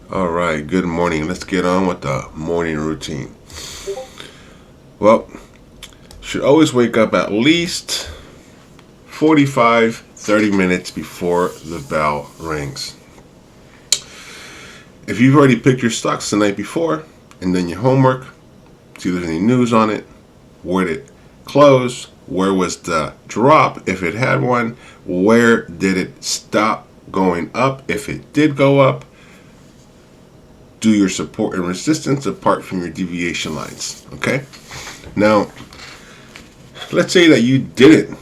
All right, good morning. Let's get on with the morning routine. Well, should always wake up at least 45, 30 minutes before the bell rings. If you've already picked your stocks the night before and done your homework, see if there's any news on it, where did it close, where was the drop if it had one, where did it stop going up if it did go up, do your support and resistance apart from your deviation lines. Okay? Now, let's say that you didn't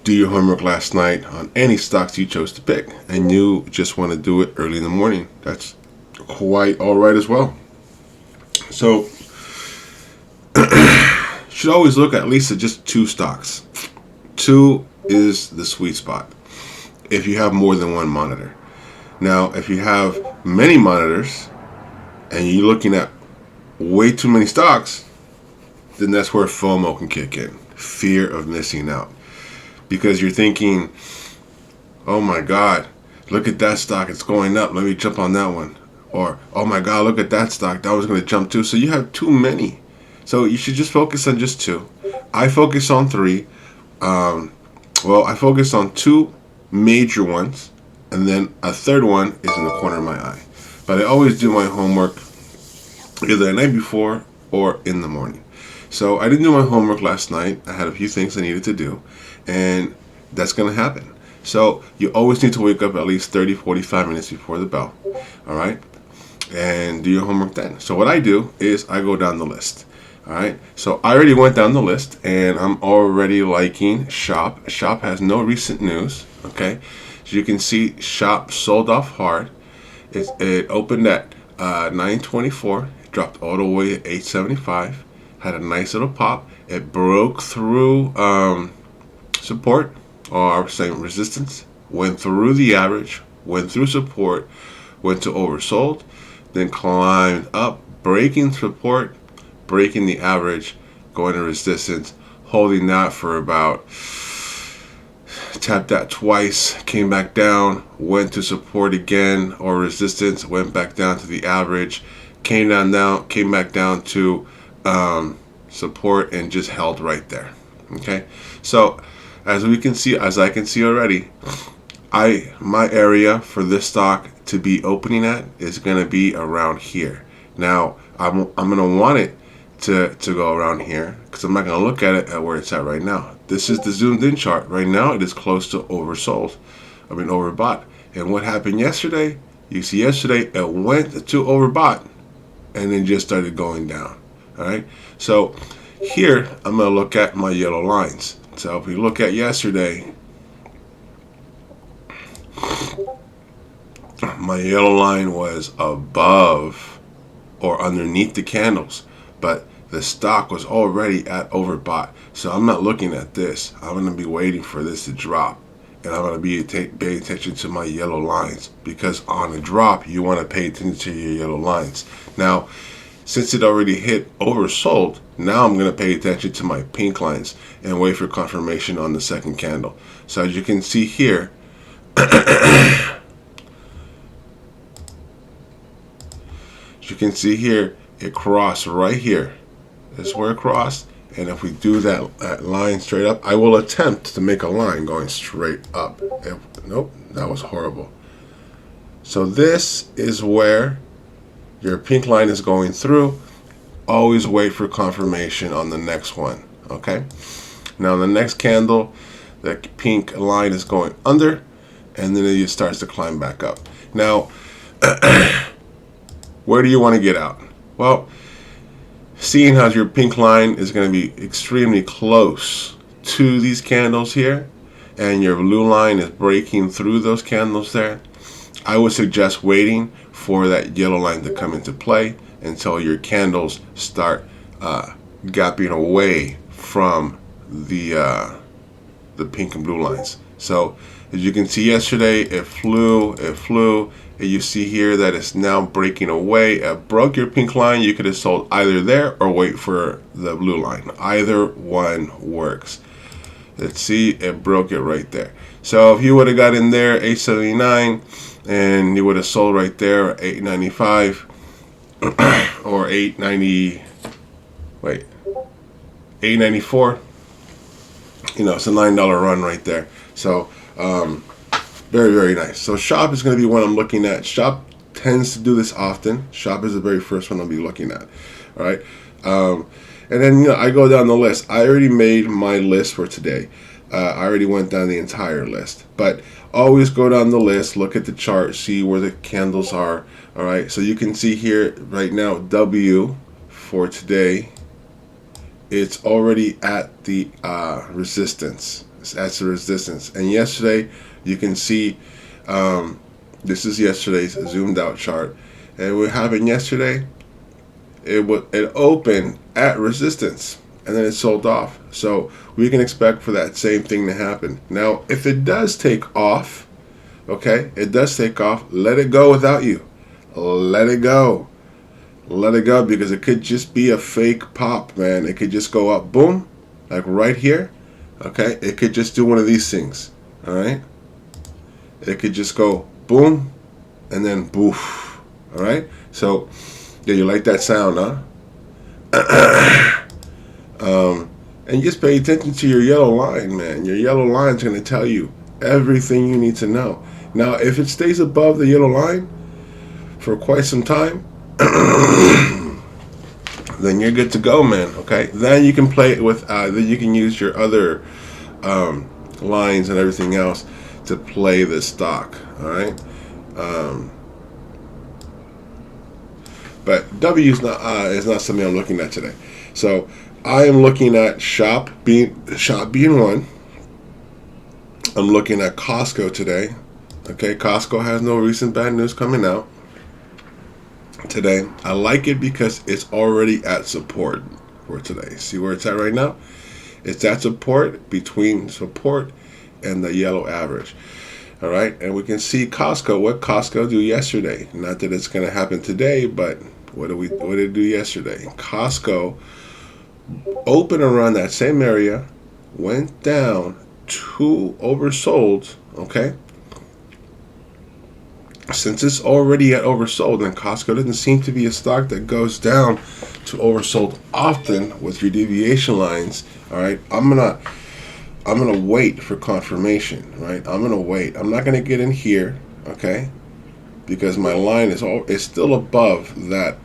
do your homework last night on any stocks you chose to pick and you just want to do it early in the morning. That's quite all right as well. So, you should always look at least at just two stocks. Two is the sweet spot if you have more than one monitor. Now, if you have many monitors and you're looking at way too many stocks, then that's where FOMO can kick in. Fear of missing out. Because you're thinking, oh my God, look at that stock, it's going up, let me jump on that one. Or, oh my God, look at that stock, that was going to jump too. So you have too many. So you should just focus on just two. I focus on three. I focus on two major ones, and then a third one is in the corner of my eye. But I always do my homework either the night before or in the morning. So I didn't do my homework last night. I had a few things I needed to do, and that's going to happen. So you always need to wake up at least 30, 45 minutes before the bell, all right? And do your homework then. So what I do is I go down the list. All right, so I already went down the list, and I'm already liking Shop. Shop has no recent news. Okay, so you can see Shop sold off hard. It opened at 924, dropped all the way at 875. Had a nice little pop. It broke through support, or I was saying resistance. Went through the average. Went through support. Went to oversold. Then climbed up, breaking support, breaking the average, going to resistance, holding that for about, tapped that twice, came back down, went to support again or resistance, went back down to the average, came back down to support, and just held right there. Okay, so as I can see already, my area for this stock to be opening at is going to be around here. Now I'm going to want it to go around here because I'm not going to look at it at where it's at right now. This is the zoomed in chart. Right now it is close to overbought. And what happened yesterday? You see yesterday it went to overbought and then just started going down. All right. So here I'm going to look at my yellow lines. So if we look at yesterday, my yellow line was above or underneath the candles, but the stock was already at overbought. So I'm not looking at this. I'm going to be waiting for this to drop, and I'm going to be paying attention to my yellow lines, because on a drop you want to pay attention to your yellow lines. Now, since it already hit oversold, now I'm going to pay attention to my pink lines and wait for confirmation on the second candle. So as you can see here, it crossed right here. This is where it crossed. And if we do that line straight up, I will attempt to make a line going straight up. Nope, that was horrible. So this is where your pink line is going through. Always wait for confirmation on the next one. Okay? Now the next candle, the pink line is going under, and then it starts to climb back up. Now, where do you want to get out? Well, seeing how your pink line is going to be extremely close to these candles here, and your blue line is breaking through those candles there, I would suggest waiting for that yellow line to come into play until your candles start gapping away from the pink and blue lines. So as you can see yesterday, it flew, and you see here that it's now breaking away. It broke your pink line. You could have sold either there or wait for the blue line. Either one works. Let's see, it broke it right there. So if you would have got in there 879 and you would have sold right there at 895 or 890. Wait, 894. You know, it's a $9 run right there. So very, very nice. So Shop is going to be one I'm looking at. Shop tends to do this often. Shop is the very first one I'll be looking at. All right. And then, you know, I go down the list. I already made my list for today. I already went down the entire list. But always go down the list, look at the chart, see where the candles are. All right. So you can see here right now, W for today, it's already at the resistance. It's at the resistance. And yesterday, you can see, this is yesterday's zoomed out chart. And what happened yesterday? It opened at resistance, and then it sold off. So we can expect for that same thing to happen. Now, if it does take off, okay, it does take off, let it go without you. Let it go. Let it go, because it could just be a fake pop, man. It could just go up, boom, like right here. Okay, it could just do one of these things. All right, it could just go boom, and then boof. All right, so yeah, you like that sound, huh? And just pay attention to your yellow line, man. Your yellow line is going to tell you everything you need to know. Now, if it stays above the yellow line for quite some time, then you're good to go, man. Okay, then you can play it with. Then you can use your other lines and everything else to play the stock. All right. But W is not something I'm looking at today. So I am looking at Shop being one. I'm looking at Costco today. Okay, Costco has no recent bad news coming out today. I like it because it's already at support for today. See where it's at right now? It's at support, between support and the yellow average. All right, and we can see Costco. What Costco do yesterday? Not that it's going to happen today, but what did it do yesterday? Costco opened around that same area, went down to oversold. Okay, since it's already at oversold, and Costco doesn't seem to be a stock that goes down to oversold often with your deviation lines. All right, I'm gonna wait for confirmation. Right, I'm gonna wait. I'm not gonna get in here. Okay, because my line is still above that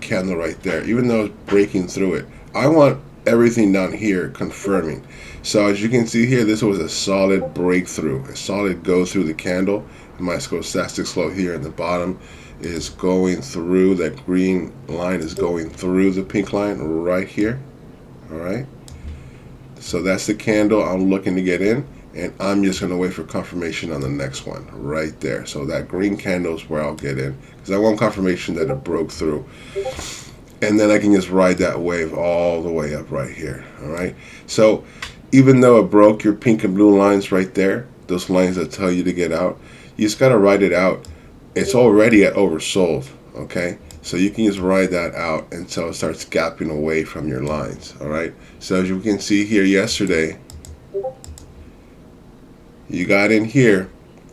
candle right there, even though it's breaking through it. I want everything down here confirming. So as you can see here, this was a solid breakthrough, a solid go through the candle. My stochastic slope here in the bottom is going through, that green line is going through the pink line right here. All right, so that's the candle I'm looking to get in, and I'm just going to wait for confirmation on the next one right there. So that green candle is where I'll get in, because I want confirmation that it broke through, and then I can just ride that wave all the way up right here. All right, so even though it broke your pink and blue lines right there, those lines that tell you to get out, you just got to ride it out. It's already at oversold. Okay, so you can just ride that out until it starts gapping away from your lines. All right, so as you can see here yesterday, you got in here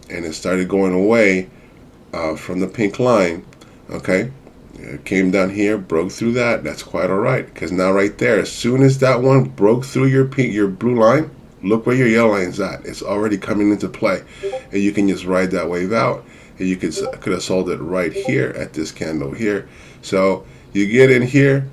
and it started going away from the pink line. Okay, it came down here, broke through that. That's quite all right, because now right there, as soon as that one broke through your blue line, look where your yellow line's at. It's already coming into play, and you can just ride that wave out. And you could have sold it right here at this candle here. So you get in here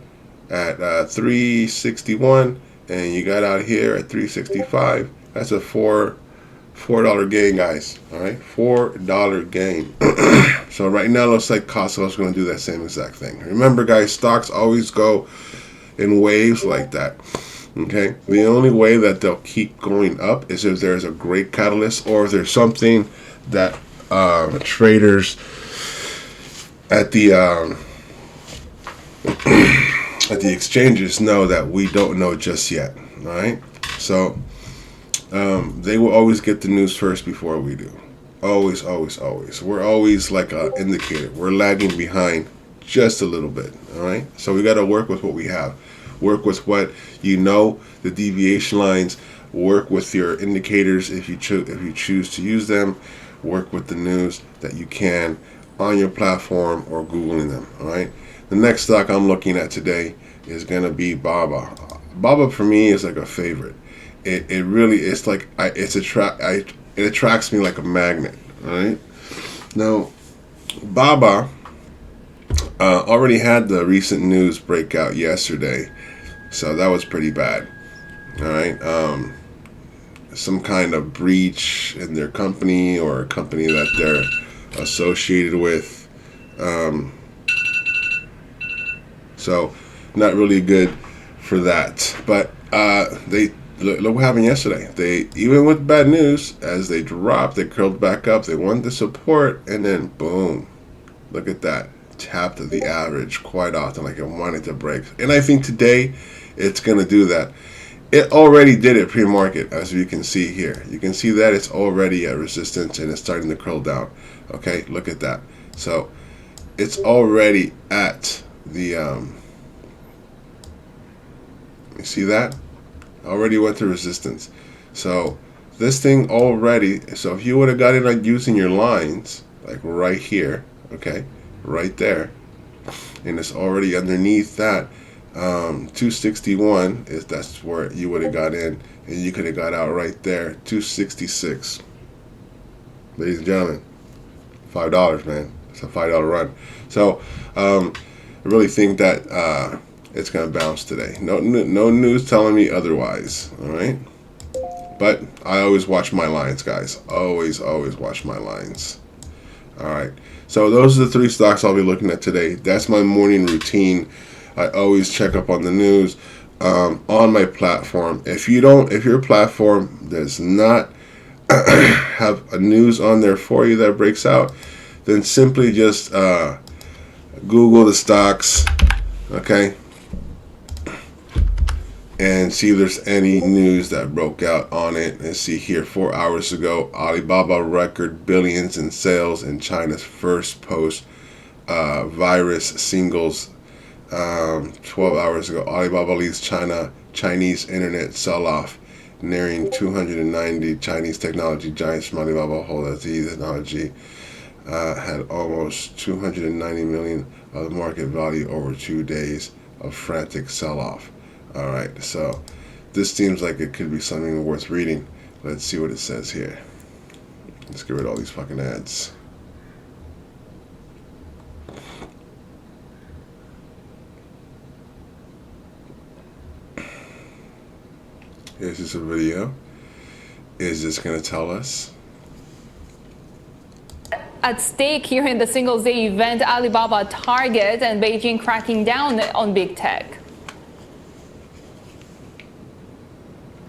at 361, and you got out here at 365. That's a $4 gain, guys. All right, $4 gain. So right now, it looks like Costco's going to do that same exact thing. Remember, guys, stocks always go in waves like that. Okay, the only way that they'll keep going up is if there's a great catalyst, or if there's something that traders at the exchanges know that we don't know just yet. All right, so they will always get the news first before we do. Always, always, always. We're always like an indicator. We're lagging behind just a little bit. All right, so we got to work with what we have. Work with what you know, the deviation lines. Work with your indicators if you choose to use them. work with the news that you can on your platform or Googling them. All right. The next stock I'm looking at today is gonna be Baba. Baba for me is like a favorite. It really is like it attracts me like a magnet. All right. Now, Baba already had the recent news breakout yesterday, so that was pretty bad. All right. Some kind of breach in their company or a company that they're associated with. So not really good for that. But they look what happened yesterday. They, even with bad news, as they dropped, they curled back up. They wanted the support, and then boom, look at that, tapped the average quite often, like it wanted to break. And I think today it's gonna do that. It already did it pre-market, as you can see here. You can see that it's already at resistance and it's starting to curl down. Okay, look at that. So it's already at the you see that? Already went to resistance. So this thing already, so if you would have got it on using your lines, like right here, okay, right there, and it's already underneath that 261 is, that's where you would have got in, and you could have got out right there. 266, ladies and gentlemen, $5, man. It's a $5 run. So I really think that it's gonna bounce today. No news telling me otherwise. All right, but I always watch my lines, guys. Always watch my lines. All right, so those are the 3 stocks I'll be looking at today. That's my morning routine. I always check up on the news on my platform. If your platform does not have a news on there for you that breaks out, then simply just Google the stocks, okay, and see if there's any news that broke out on it. And see here, 4 hours ago, Alibaba record billions in sales in China's first post virus singles. 12 hours ago, Alibaba leads Chinese internet sell-off, nearing 290 Chinese technology giants from Alibaba hold as the technology had almost 290 million of the market value over 2 days of frantic sell-off. All right, so this seems like it could be something worth reading. Let's see what it says here. Let's get rid of all these fucking ads. Here's just a video. Is this going to tell us? At stake here in the Singles Day event, Alibaba, Target, and Beijing cracking down on big tech.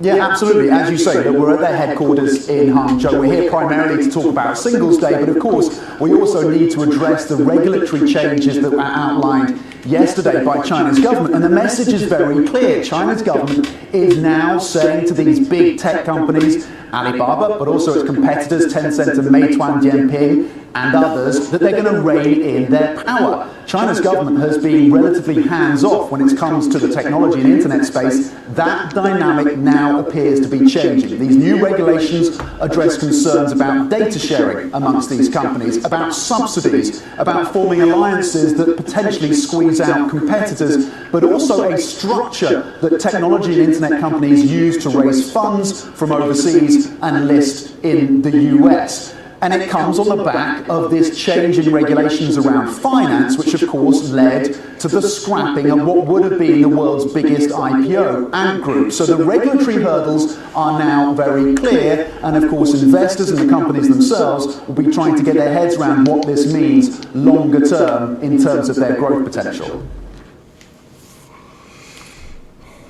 Yeah, absolutely. As you say, we're at their headquarters in Hangzhou. We're here primarily to talk about Singles Day, but of course, we also need to address the regulatory changes that were outlined yesterday by China's government. And the message is very clear. China's government is now saying to these big tech companies, Alibaba, but also its competitors, Tencent and Meituan Dianping, and others, that they're going to rein in their power. China's government has been relatively hands-off when it comes to the technology and internet space. That dynamic now appears to be changing. These new regulations address concerns about data sharing amongst these companies, about subsidies, about forming alliances that potentially squeeze out competitors, but also a structure that technology and internet companies use to raise funds from overseas and list in the US. And it comes on the back of this change in regulations around finance, which of course led to the scrapping of what would have been the world's biggest IPO, Ant Group. So the regulatory hurdles are now very clear, and of course investors and the companies themselves will be trying to get their heads around what this means longer term in terms of their growth potential.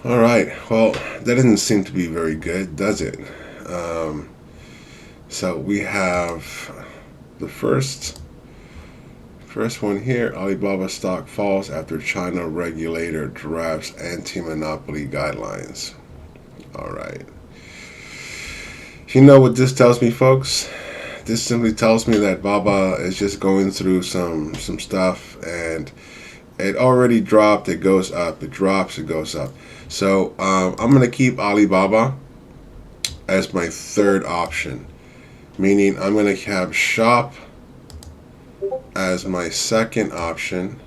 All right, well, that doesn't seem to be very good, does it? So we have the first one here. Alibaba stock falls after China regulator drafts anti-monopoly guidelines. All right. You know what this tells me, folks? This simply tells me that Baba is just going through some stuff, and it already dropped. It goes up. It drops. It goes up. So I'm gonna keep Alibaba as my third option. meaning I'm going to have shop as my second option,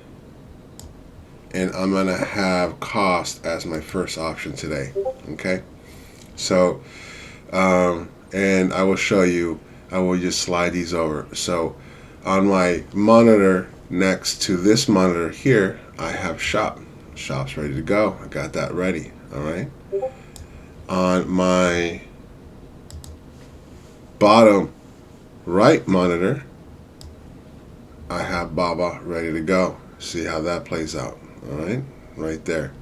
and I'm going to have cost as my first option today. Okay, so and I will show you, I will just slide these over. So on my monitor next to this monitor here, I have shop. Shop's ready to go. I got that ready. All right. On my bottom right monitor, I have Baba ready to go. See how that plays out. All right, right there.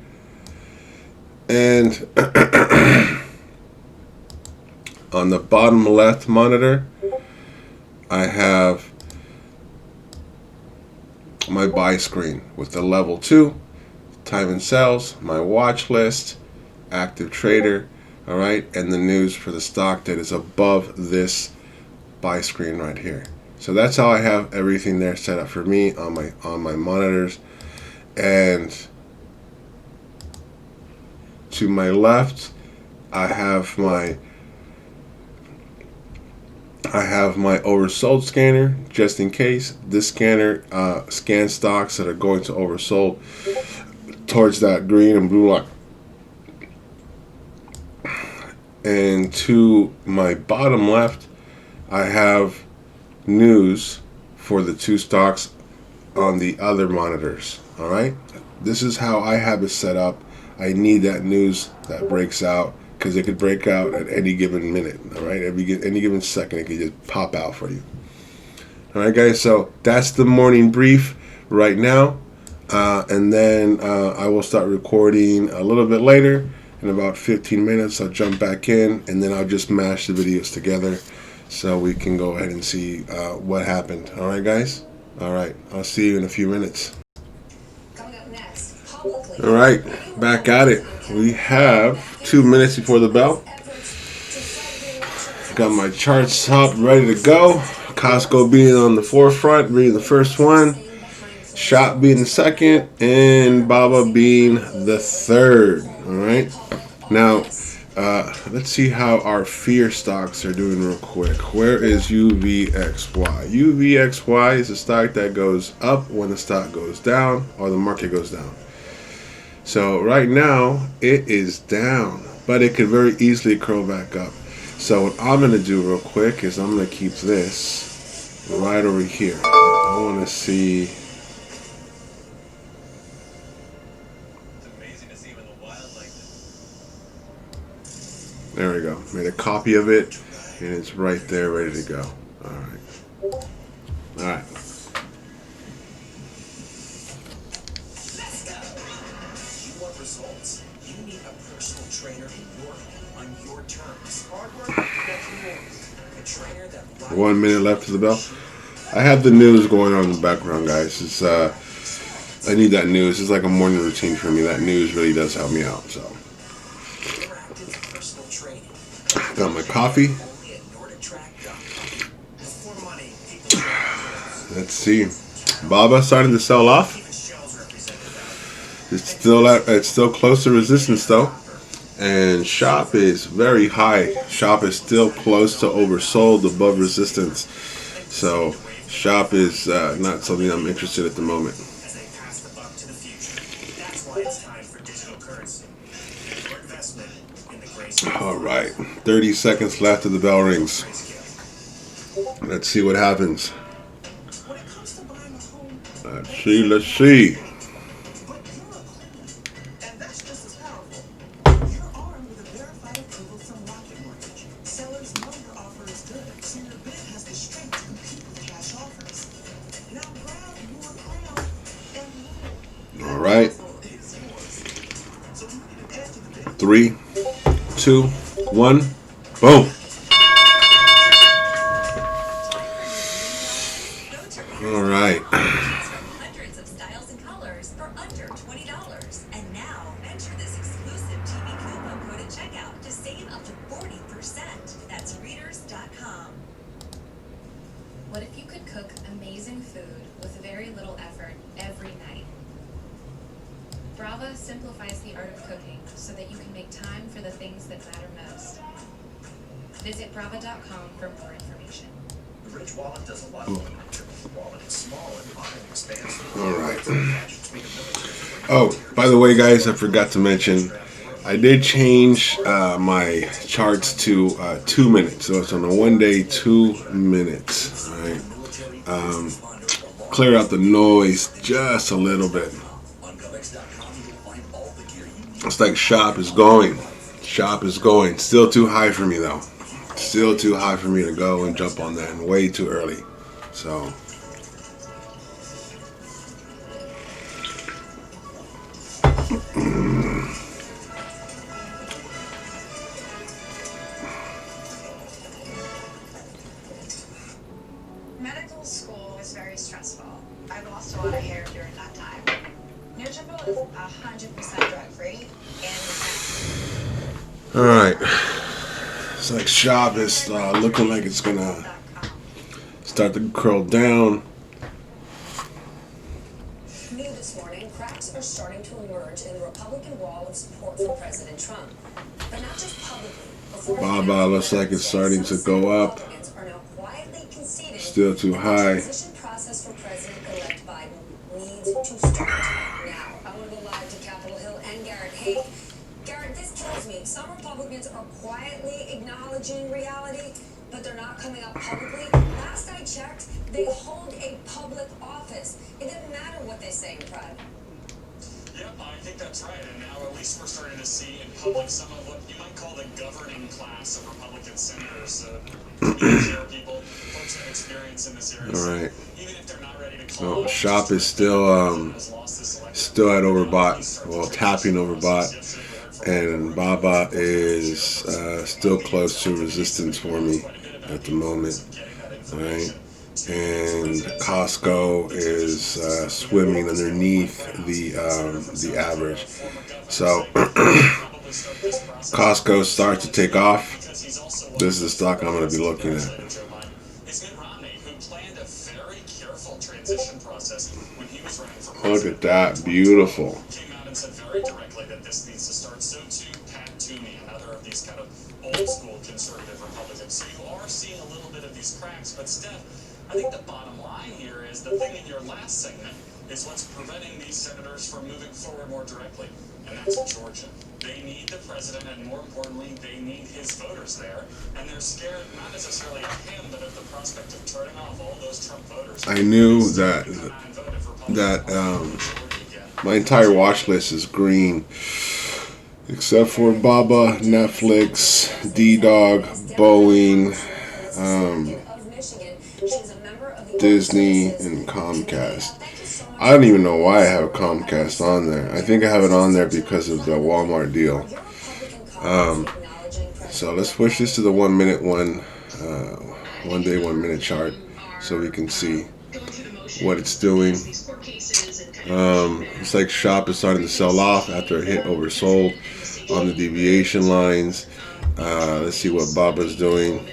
And on the bottom left monitor, I have my buy screen with the level 2, time and sales, my watch list, active trader, all right, and the news for the stock that is above this buy screen right here. So that's how I have everything there set up for me on my monitors. And to my left, I have my oversold scanner, just in case. This scanner scans stocks that are going to oversold towards that green and blue line. And to my bottom left, I have news for the 2 stocks on the other monitors. All right, this is how I have it set up. I need that news that breaks out, because it could break out at any given minute. All right, any given second, it could just pop out for you. All right, guys, so that's the morning brief right now, and then I will start recording a little bit later. In about 15 minutes, I'll jump back in, and then I'll just mash the videos together so we can go ahead and see what happened. All right, guys? All right, I'll see you in a few minutes. All right, back at it. We have 2 minutes before the bell. Got my charts up, ready to go. Costco being on the forefront, being the first one. Shop being the second, and Baba being the third. All right. Now, let's see how our fear stocks are doing real quick. Where is UVXY? UVXY is a stock that goes up when the stock goes down or the market goes down. So right now it is down, but it could very easily curl back up. So what I'm going to do real quick is I'm going to keep this right over here. I want to see. There we go. Made a copy of it, and it's right there, ready to go. All right. All right. Let's go. You want results? You need a personal trainer in your home on your terms. Hard work, that's yours. A trainer that 1 minute left to the bell. I have the news going on in the background, guys. It's I need that news. It's like a morning routine for me. That news really does help me out. So. Got my coffee. Let's see. Baba starting to sell off. It's still close to resistance though. And shop is very high. Shop is still close to oversold, above resistance. So shop is not something I'm interested in at the moment. All right, 30 seconds left till the bell rings. Let's see what happens. Let's see. All right. 3, 2, 1, boom. All right. Hundreds of styles and colors for under $20. And now enter this exclusive TV coupon code at checkout to save up to 40%. That's readers.com. What if you could cook amazing food with very little effort every night? Brava simplifies the art of cooking so that you can make time for the things that matter most. Visit brava.com for more information. information. The Ridge wallet does a lot more than a typical wallet. It's small and modern and expansive. All right. Gadgets make a military Oh, by the way, guys, I forgot to mention, I did change my charts to 2 minutes. So it's on a 1 day, 2 minutes. All right. Clear out the noise just a little bit. On GovX.com, you can find all the gear you need. It's like shop is going. Shop is going. Still too high for me, though. Still too high for me to go and jump on that, and way too early. So. Medical school was very stressful. I lost a lot of hair during that time. Nutribullet is 100% drug-free and All right. It's like shop is looking like it's gonna start to curl down. New this morning, cracks are starting to emerge in the Republican wall of support for President Trump. But not just publicly. Baba looks like it's starting to go up. Still too high. The transition process for President-elect Biden needs to start now. I want to go live to Capitol Hill and Garrett Haig. Garrett, this kills me. Some Republicans are quietly acknowledging reality, but they're not coming up publicly. Last I checked, they hold a public office. It doesn't matter what they say in private. Yep, I think that's right. And now at least we're starting to see in public some of what you might call the governing class of Republican senators. People, folks that have experience in this area. All right. Even if they're not ready to call. So shop is still at overbought. Well, tapping overbought. And Baba is still close to resistance for me at the moment. All right. And Costco is swimming underneath the average. So Costco starts to take off. This is the stock I'm going to be looking at. Look at that, beautiful. Came out and said very directly that this needs to start. So too Pat Toomey, another of these kind of old school conservative Republicans. So you are seeing a little bit of these cracks, but Steph, I think the bottom line here is the thing in your last segment is what's preventing these senators from moving forward more directly, and that's Georgia. They need the president, and more importantly, they need his voters there, and they're scared not necessarily of him, but of the prospect of turning off all those Trump voters. I knew that my entire watch list is green, except for Baba, Netflix, D-Dog, Boeing, Disney, and Comcast. I don't even know why I have Comcast on there. I think I have it on there because of the Walmart deal. So let's push this to the 1 minute one day 1 minute chart so we can see what it's doing. It's like shop is starting to sell off after it hit oversold on the deviation lines. Let's see what Baba's doing.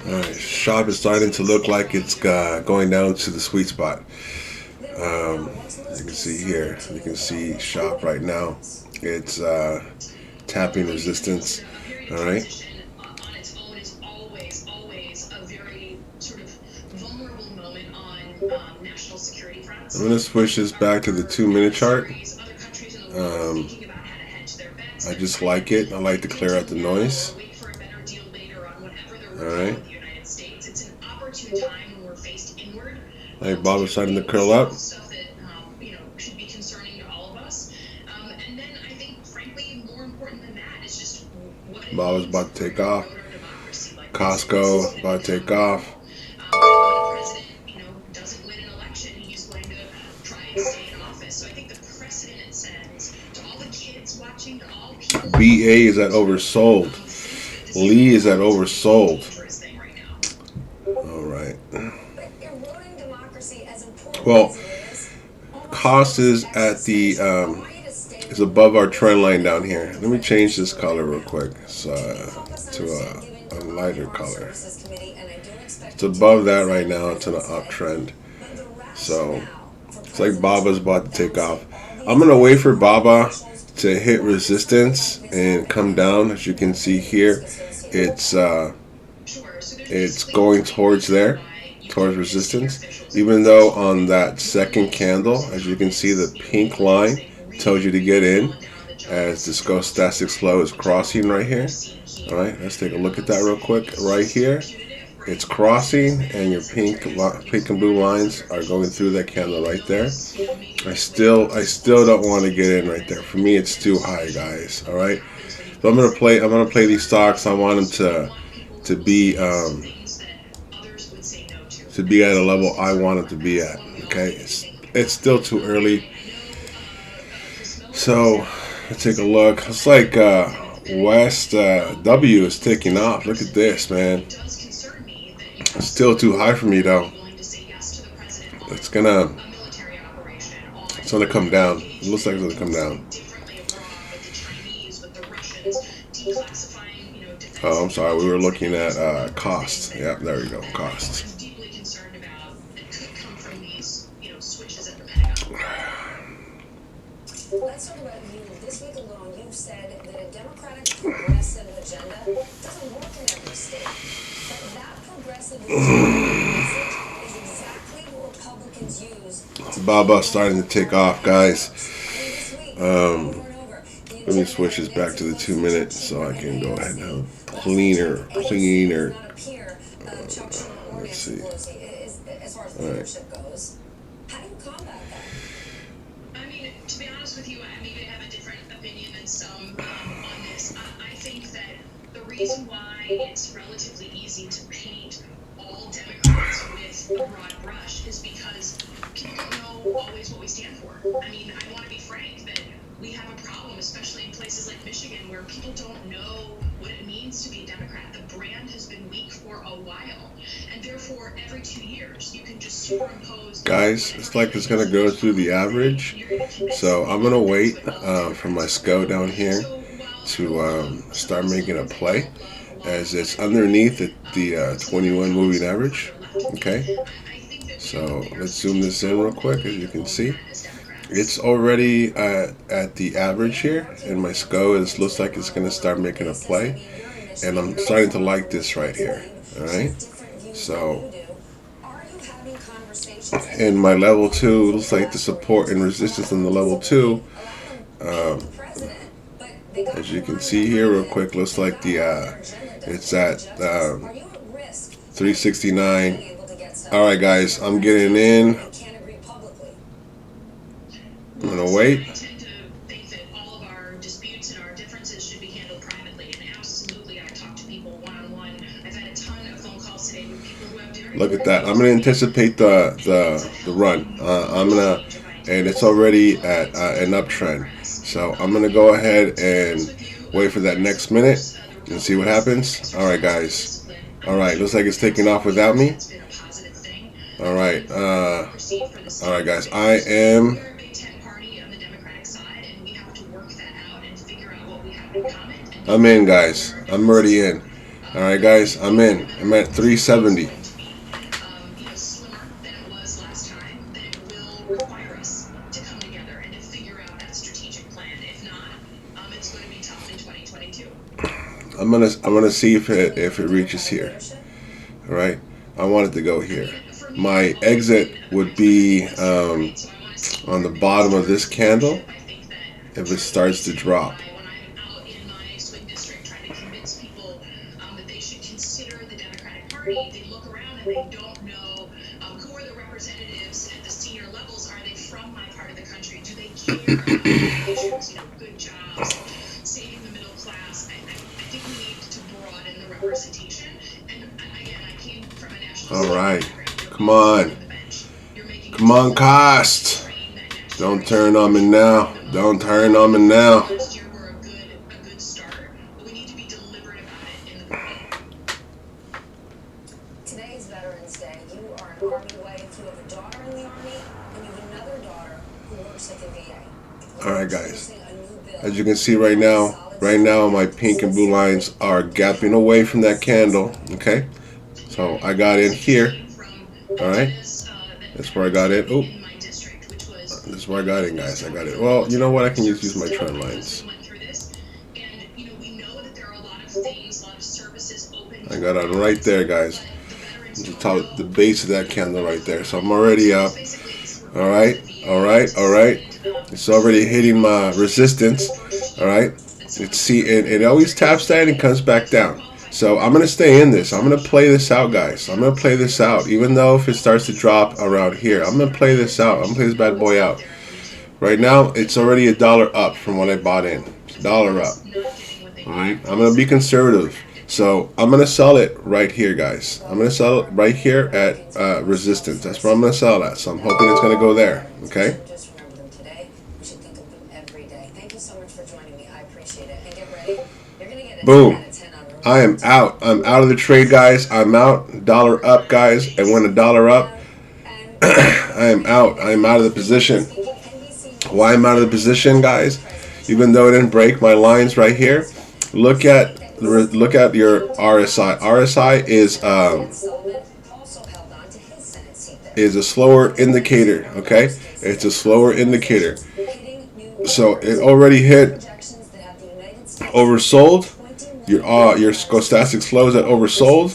Alright, shop is starting to look like it's going down to the sweet spot. You can see here, you can see shop right now. It's tapping resistance. Alright. I'm going to switch this back to the 2 minute chart. I just like it. I like to clear out the noise. Alright. Like Bob is starting to curl up. Bob is about to take off. Costco about to take off. BA is at oversold. Lee is at oversold. All right. Well, cost is at the is above our trend line down here. Let me change this color real quick. So to a lighter color. It's above that right now. It's in an uptrend. So it's like Baba's about to take off. I'm gonna wait for Baba to hit resistance and come down. As you can see here, it's going towards there, towards resistance. Even though on that second candle, as you can see, the pink line tells you to get in, as the stochastic slow is crossing right here. All right, let's take a look at that real quick. Right here, it's crossing, and your pink and blue lines are going through that candle right there. I still don't want to get in right there. For me, it's too high, guys. All right, so I'm gonna play these stocks. I want them to be at a level I want them to be at. Okay, it's still too early. So let's take a look. It's like West W is taking off. Look at this, man. It's still too high for me though. It's gonna come down. It looks like it's gonna come down. Oh, I'm sorry. We were looking at cost. Yeah, there we go. Cost. Let's talk about you. This week alone, you've said that a Democratic progressive agenda doesn't work in every state. But that progressive message is exactly what Republicans use. Baba starting to take off, guys. Let me switch this back to the 2 minute so I can go ahead and have cleaner. Let's see. All right. How do you combat that? I mean, to be honest with you, I maybe have a different opinion than some on this. I think that the reason why it's relatively easy to paint all Democrats with a broad brush is because people don't know always what we stand for. I mean, I want to be frank that we have a problem, especially in places like Michigan, where people don't know what it means to be a Democrat. The brand has been weak for a while, and therefore every 2 years you can just superimpose. Guys, it's like it's gonna go through the average, so I'm gonna wait for my SCO down here to start making a play, as it's underneath the 21 moving average. Okay, so let's zoom this in real quick. As you can see, it's already at the average here, and my SCO looks like it's gonna start making a play, and I'm starting to like this right here. All right, so. In my level 2, looks like the support and resistance in the level 2. As you can see here, real quick, looks like it's at 369. All right, guys, I'm getting in. I'm gonna wait. Look at that. I'm gonna anticipate the run. And it's already at an uptrend. So I'm gonna go ahead and wait for that next minute and see what happens. All right, guys. All right, looks like it's taking off without me. All right. All right, guys. I am. I'm in, guys. I'm already in. All right, guys. I'm in. I'm at 370. I'm gonna see if it reaches here. All right, I want it to go here. My exit would be on the bottom of this candle if it starts to drop. They look around and they don't know who are the representatives at the senior levels. Are they from my part of the country? Do they care about issues? Good jobs, saving the middle class. I think we need to broaden the representation. And again, I came from a national. All right, come on, come on, cost. Don't turn on me now. Don't turn on me now. All right, guys. As you can see right now, Right now, my pink and blue lines are gapping away from that candle. Okay, so I got in here. All right, that's where I got in. Oh, this is where I got in, guys. I got it. Well, you know what? I can just use my trend lines. I got it right there, guys. The top, the base of that candle right there. So I'm already up. All right, all right, all right. It's already hitting my resistance. All right. It always taps that and comes back down. So I'm gonna stay in this. I'm gonna play this out, guys. I'm gonna play this out. Even though if it starts to drop around here, I'm gonna play this out. I'm gonna play this bad boy out. Right now, it's already $1 up from what I bought in. It's $1 up. All right. I'm gonna be conservative. So I'm gonna sell it right here, guys. I'm gonna sell it right here at resistance. That's where I'm gonna sell at. So I'm hoping it's gonna go there. Okay. Just remember them today. We should think of them every day. Thank you so much for joining me. I appreciate it. And get ready. You're gonna get a Boom. 10 out of 10 on Room. I am out. I'm out of the trade, guys. I'm out. $1 up, guys. And when $1 up, I am out. I am out of the position. Why I'm out of the position, guys? Even though it didn't break my lines right here, look at your RSI. RSI is a slower indicator. Okay, it's a slower indicator. So it already hit oversold. Your stochastic slow is at oversold.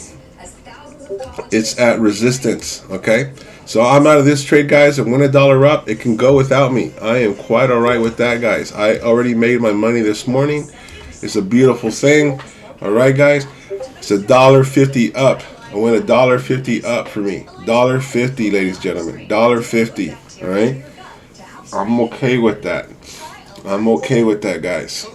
It's at resistance. Okay. So I'm out of this trade, guys, and when $1 up, it can go without me. I am quite all right with that, guys. I already made my money this morning. It's a beautiful thing. All right, guys. It's $1.50 up. I went $1.50 up for me. $1.50, ladies and gentlemen. $1.50. All right. I'm okay with that. I'm okay with that, guys.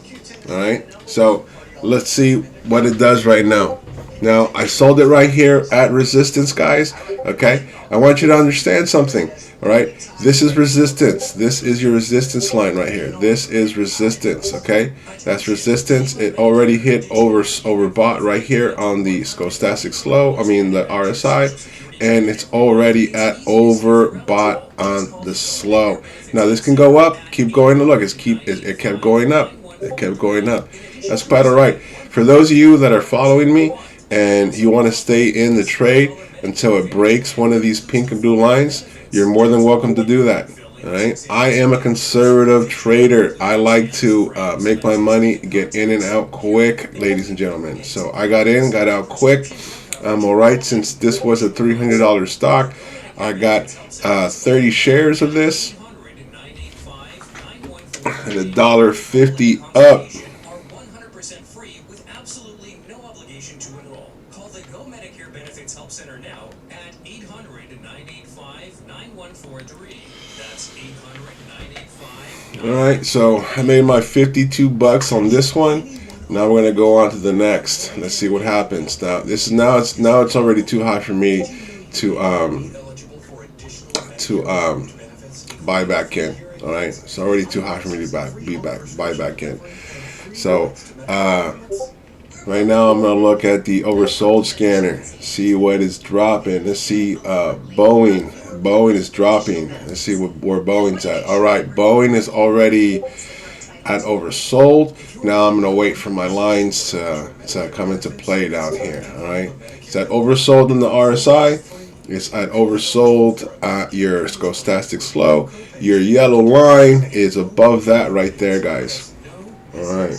All right. So let's see what it does right now. Now, I sold it right here at resistance, guys. Okay. I want you to understand something. All right. This is resistance. This is your resistance line right here. This is resistance. Okay. That's resistance. It already hit overbought right here on the stochastic slow. I mean, the RSI. And it's already at overbought on the slow. Now, this can go up. Keep going. Look, it kept going up. It kept going up. That's quite all right. For those of you that are following me, and you want to stay in the trade until it breaks one of these pink and blue lines, you're more than welcome to do that. All right. I am a conservative trader. I like to make my money, get in and out quick, ladies and gentlemen. So I got in, got out quick. I'm all right. Since this was a $300 stock, I got 30 shares of this and $1.50 up. Alright, so I made my $52 on this one. Now we're gonna go on to the next. Let's see what happens. Now it's already too high for me to buy back in. Alright, it's already too high for me to buy back in. So right now I'm gonna look at the oversold scanner, see what is dropping. Let's see Boeing. Boeing is dropping. Let's see where Boeing's at. All right, Boeing is already at oversold. Now I'm gonna wait for my lines to come into play down here. All right, it's at oversold in the RSI. It's at oversold at your stochastic slow. Your yellow line is above that right there, guys. All right.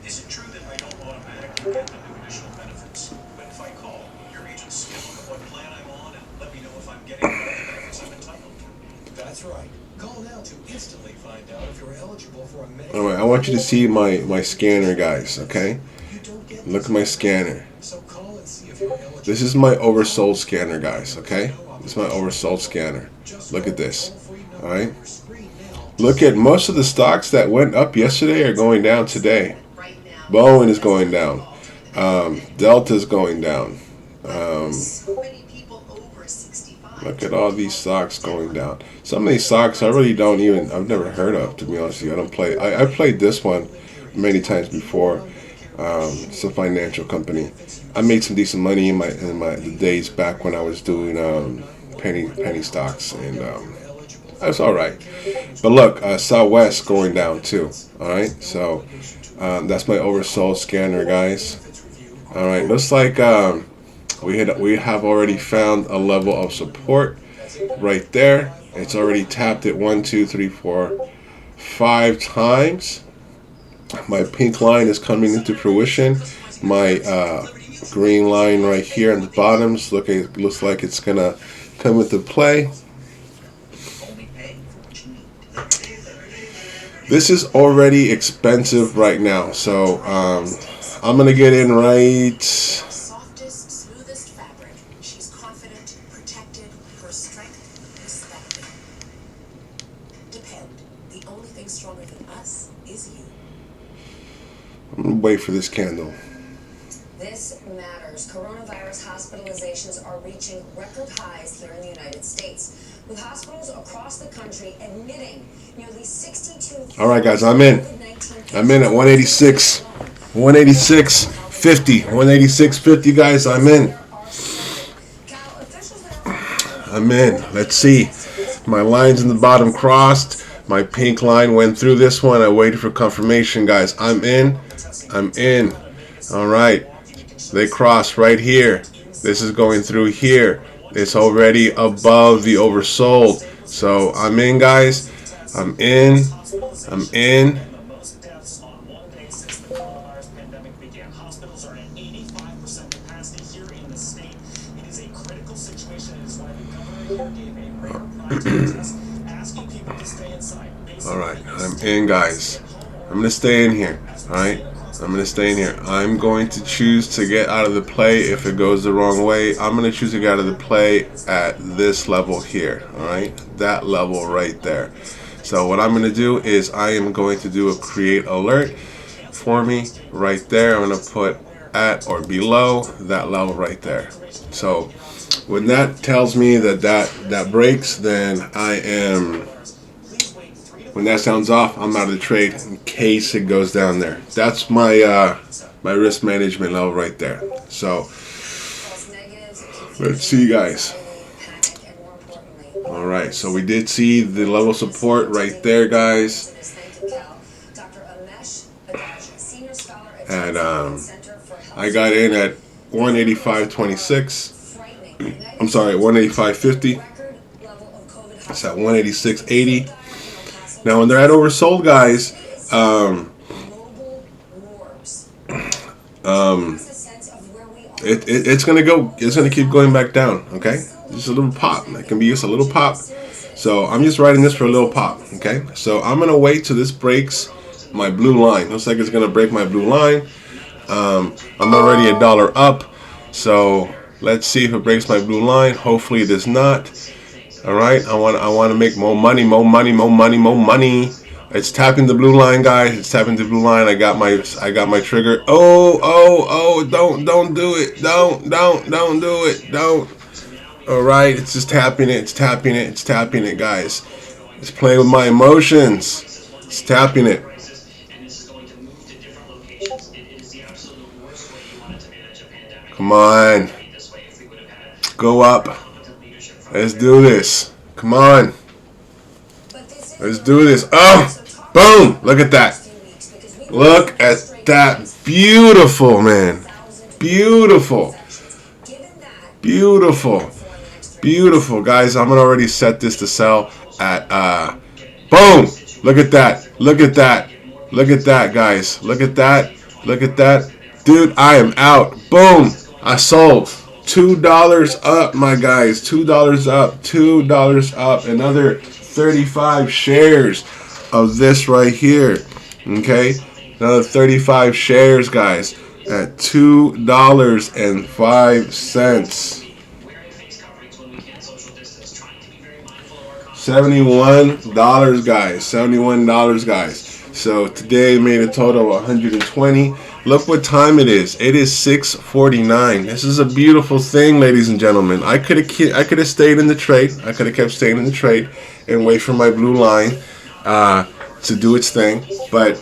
Is it true that I don't automatically get the new additional benefits? But if I call, your agent see what plan I'm on and let me know if I'm getting the benefits I'm entitled to? That's right. Call now to instantly find out if you're eligible for a Medicare. All right, I want you to see my scanner, guys. Okay, look at my scanner. So call and see if you're eligible. This is my oversold scanner, guys. Okay, this is my oversold scanner. Look at this. All right. Look at most of the stocks that went up yesterday are going down today. Boeing is going down. Delta is going down. Look at all these stocks going down. Some of these stocks I've never heard of, to be honest with you. I don't play. I played this one many times before. It's a financial company. I made some decent money in the days back when I was doing penny stocks, and that's all right. But look, Southwest going down too. All right, so That's my oversold scanner, guys. All right, looks like we have already found a level of support right there. It's already tapped it 1, 2, 3, 4, 5 times. My pink line is coming into fruition. My green line right here at the bottom looks like it's gonna come into play. This is already expensive right now, so I'm gonna get in right. Softest, smoothest fabric. She's confident, protected, her strength respected. Depend. The only thing stronger than us is you. I'm gonna wait for this candle. This matters. Coronavirus hospitalizations are reaching record highs here in the United States, with hospitals across the country admitting nearly 62,000. All right, guys, I'm in at 186, 186.50, 186.50, guys. I'm in. Let's see. My lines in the bottom crossed. My pink line went through this one. I waited for confirmation, guys. I'm in. All right. They crossed right here. This is going through here. It's already above the oversold. So I'm in, guys. I'm in. Most deaths on one day since the coronavirus pandemic began. Hospitals are at 85% capacity here in the state. It is a critical situation. It is why the governor here gave a rare priority test, asking people to stay inside. All right, I'm in, guys. I'm gonna stay in here. All right, I'm gonna stay in here. I'm going to choose to get out of the play if it goes the wrong way. I'm gonna choose to get out of the play at this level here. All right, that level right there. So what I'm going to do is I am going to do a create alert for me right there. I'm going to put at or below that level right there. So when that tells me that breaks, then I am, when that sounds off, I'm out of the trade in case it goes down there. That's my my risk management level right there. So let's see, guys. All right, so we did see the level of support right there, guys. And I got in at 185.26. I'm sorry, 185.50. It's at 186.80. Now, when they're at oversold, guys, it's gonna keep going back down. Okay. Just a little pop. It can be just a little pop. So I'm just writing this for a little pop. Okay. So I'm gonna wait till this breaks my blue line. Looks like it's gonna break my blue line. I'm already $1 up. So let's see if it breaks my blue line. Hopefully it does not. All right. I want to make more money. It's tapping the blue line, guys. It's tapping the blue line. I got my trigger. Oh! Don't do it. Don't do it. Don't. All right, it's just tapping it. It's tapping it, guys. It's playing with my emotions. It's tapping it. Come on. Go up. Let's do this. Come on. Let's do this. Oh, boom. Look at that. Look at that. Beautiful, man. Beautiful. Beautiful, guys. I'm gonna already set this to sell at boom. Look at that, guys. Look at that, dude. I am out. Boom. I sold. $2 up, my guys. $2 up. Another 35 shares of this right here. Okay, another 35 shares, guys, at $2.05. $71, guys. $71, guys. So today made a total of 120. Look what time it is. It is 6:49. This is a beautiful thing, ladies and gentlemen. I could have stayed in the trade. I could have kept staying in the trade and wait for my blue line to do its thing. But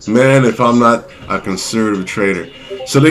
man, if I'm not a conservative trader,